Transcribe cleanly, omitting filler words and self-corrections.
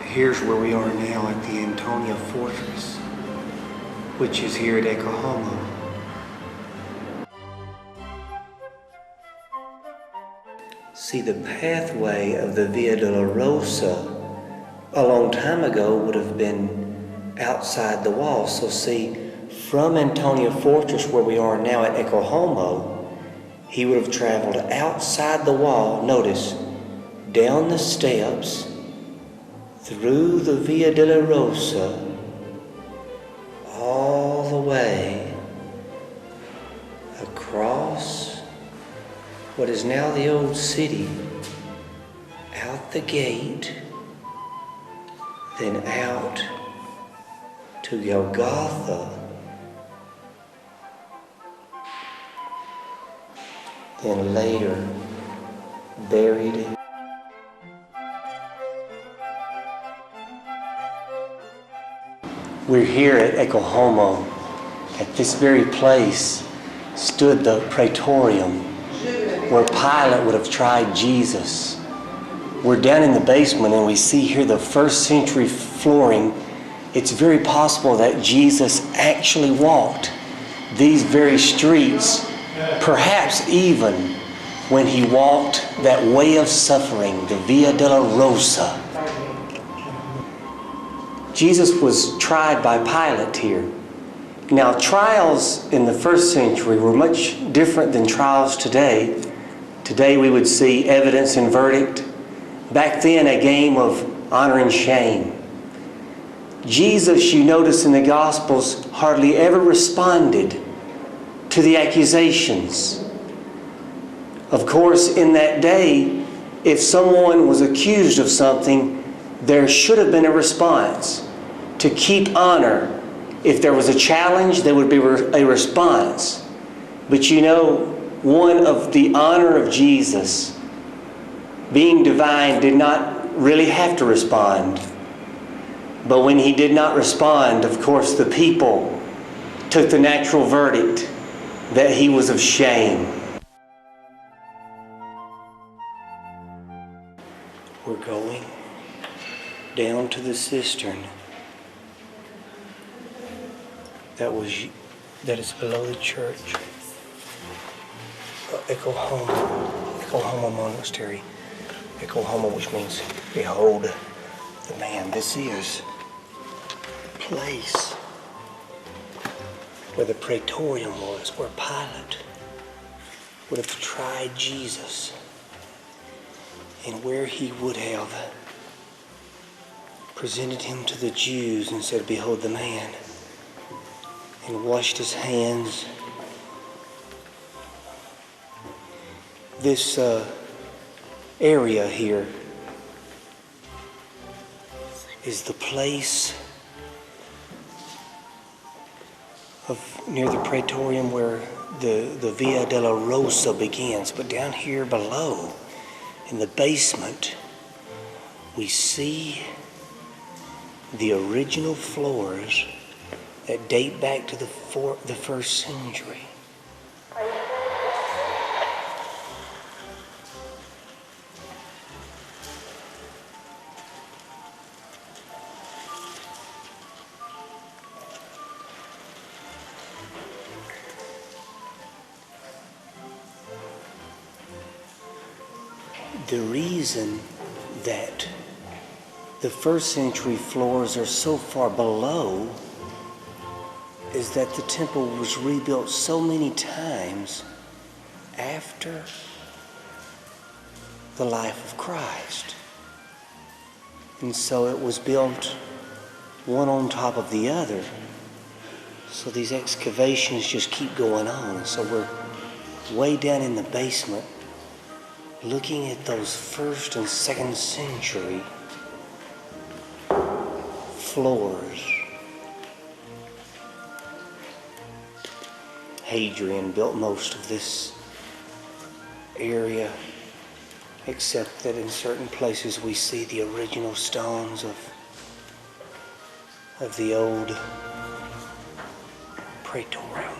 Here's where we are now at the Antonia Fortress, which is here at Ecce Homo. See, the pathway of the Via Dolorosa a long time ago would have been outside the wall. So see, from Antonia Fortress, where we are now at Ecce Homo, he would have traveled outside the wall, notice, down the steps, through the Via Dolorosa, all the way across what is now the old city, out the gate, then out to Golgotha, then later buried. We're here at Ecce Homo. At this very place stood the Praetorium, where Pilate would have tried Jesus. We're down in the basement and we see here the first century flooring. It's very possible that Jesus actually walked these very streets, perhaps even when he walked that way of suffering, the Via Dolorosa. Jesus was tried by Pilate here. Now, trials in the first century were much different than trials today. Today we would see evidence and verdict. Back then, a game of honor and shame. Jesus, you notice in the Gospels, hardly ever responded to the accusations. Of course, in that day, if someone was accused of something, there should have been a response. To keep honor, if there was a challenge, there would be a response. But you know, one of the honor of Jesus, being divine, did not really have to respond. But when he did not respond, of course, the people took the natural verdict that he was of shame. We're going down to the cistern that is below the church. Ecce Homo Monastery. Ecce Homo, which means behold the man. This is the place where the Praetorium was, where Pilate would have tried Jesus, and where he would have presented him to the Jews and said, behold the man, and washed his hands. This area here is the place near the Praetorium where the Via Dolorosa begins. But down here below, in the basement, we see the original floors that date back to the first century. The reason that the first century floors are so far below is that the temple was rebuilt so many times after the life of Christ. And so it was built one on top of the other. So these excavations just keep going on. So we're way down in the basement looking at those first and second century floors. Hadrian built most of this area, except that in certain places we see the original stones of the old praetorial.